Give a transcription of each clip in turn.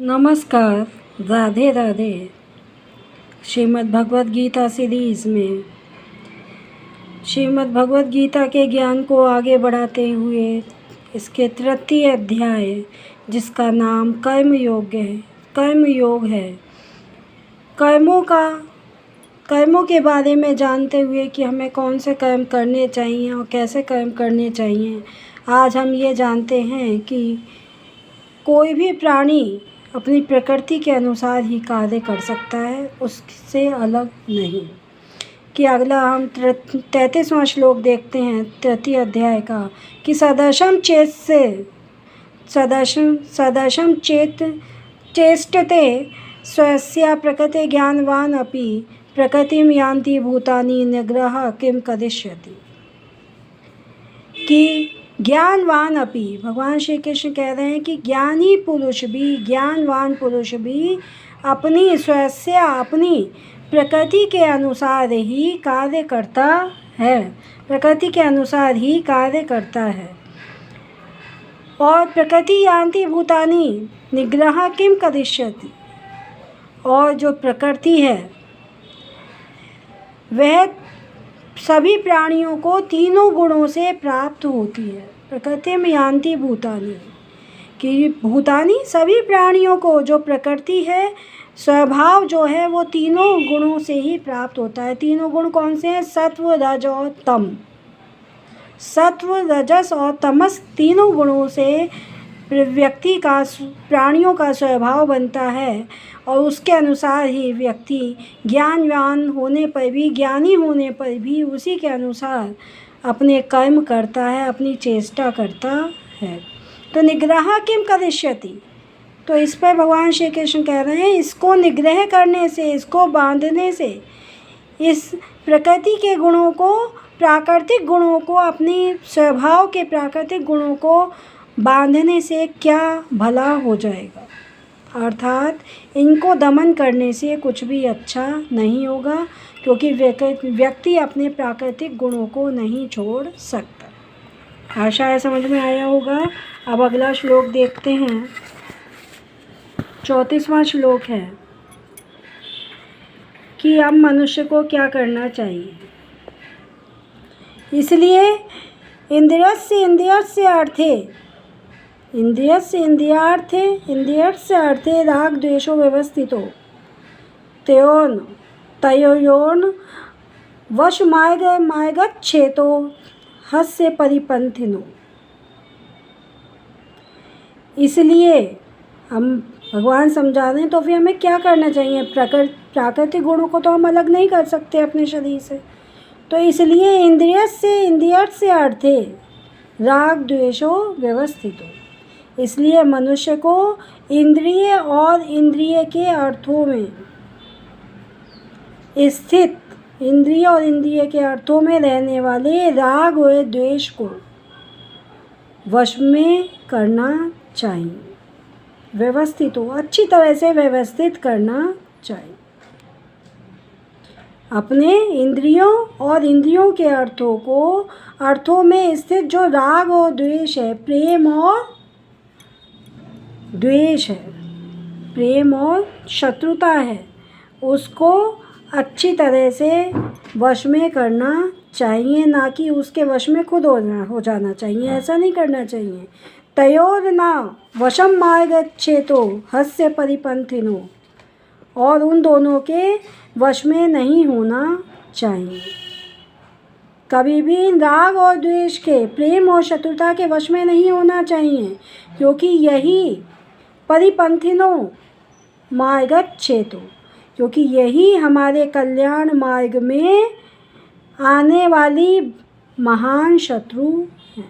नमस्कार, राधे राधे। श्रीमद् भगवद गीता सीरीज़ में श्रीमद् भगवद गीता के ज्ञान को आगे बढ़ाते हुए इसके तृतीय अध्याय जिसका नाम कर्म योग है, कर्मों के बारे में जानते हुए कि हमें कौन से कर्म करने चाहिए और कैसे कर्म करने चाहिए। आज हम ये जानते हैं कि कोई भी प्राणी अपनी प्रकृति के अनुसार ही कार्य कर सकता है, उससे अलग नहीं। कि अगला हम 33वां श्लोक देखते हैं तृतीय अध्याय का कि सदर्शम चेष्टते स्वस्य प्रकृति ज्ञानवान अपि प्रकृतिम यान्ति भूतानि निग्रह किम करिष्यति। कि ज्ञानवान अपि भगवान श्री कृष्ण कह रहे हैं कि ज्ञानवान पुरुष भी अपनी प्रकृति के अनुसार ही कार्य करता है। और प्रकृति यान्ति भूतानि निग्रह किम करिष्यति। और जो प्रकृति है वह सभी प्राणियों को तीनों गुणों से प्राप्त होती है। प्रकृति में यान्ति भूतानि कि भूतानि सभी प्राणियों को जो प्रकृति है, स्वभाव जो है वो तीनों गुणों से ही प्राप्त होता है। तीनों गुण कौन से हैं? सत्व, रज और तम। सत्व, रजस और तमस तीनों गुणों से प्राणियों का स्वभाव बनता है और उसके अनुसार ही व्यक्ति ज्ञानी होने पर भी उसी के अनुसार अपने कर्म करता है, अपनी चेष्टा करता है। तो निग्रह किम करिष्यति। तो इस पर भगवान श्री कृष्ण कह रहे हैं इसको निग्रह करने से, इसको बांधने से, इस प्रकृति के गुणों को, प्राकृतिक गुणों को, अपनी स्वभाव के प्राकृतिक गुणों को बांधने से क्या भला हो जाएगा। अर्थात इनको दमन करने से कुछ भी अच्छा नहीं होगा, क्योंकि व्यक्ति अपने प्राकृतिक गुणों को नहीं छोड़ सकता। आशा है समझ में आया होगा। अब अगला श्लोक देखते हैं। 34वां श्लोक है कि अब मनुष्य को क्या करना चाहिए। इसलिए इंद्रियस्य अर्थे राग द्वेषो व्यवस्थितो तयोर्न वशमार्गच्छेतो हस्य परिपन्थिनो। इसलिए हम भगवान समझा रहे हैं तो फिर हमें क्या करना चाहिए। प्राकृतिक गुणों को तो हम अलग नहीं कर सकते अपने शरीर से। तो इसलिए इंद्रियस्य अर्थे राग द्वेषो व्यवस्थितो। इसलिए मनुष्य को इंद्रिय और इंद्रिय के अर्थों में रहने वाले राग और द्वेष को वश में करना चाहिए। व्यवस्थित हो, अच्छी तरह से व्यवस्थित करना चाहिए। अपने इंद्रियों और इंद्रियों के अर्थों में स्थित जो राग और द्वेष है, प्रेम और शत्रुता है, उसको अच्छी तरह से वश में करना चाहिए, ना कि उसके वश में खुद हो जाना चाहिए। ऐसा नहीं करना चाहिए। तयोर न वशम मार्गच्छेतो हस्य परिपन्थिनो। और उन दोनों के वश में नहीं होना चाहिए। कभी भी राग और द्वेष के, प्रेम और शत्रुता के वश में नहीं होना चाहिए, क्योंकि यही परिपन्थिनो मार्गच्छेतो, क्योंकि यही हमारे कल्याण मार्ग में आने वाली महान शत्रु है।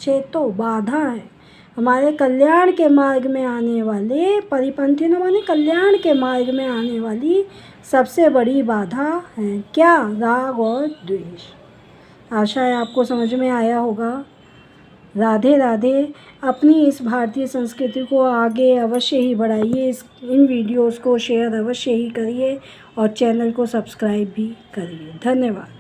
चेतो बाधा है। हमारे कल्याण के मार्ग में आने वाले परिपन्थिनो माने कल्याण के मार्ग में आने वाली सबसे बड़ी बाधा है क्या? राग और द्वेष। आशा है आपको समझ में आया होगा। राधे राधे। अपनी इस भारतीय संस्कृति को आगे अवश्य ही बढ़ाइए। इन वीडियोस को शेयर अवश्य ही करिए और चैनल को सब्सक्राइब भी करिए। धन्यवाद।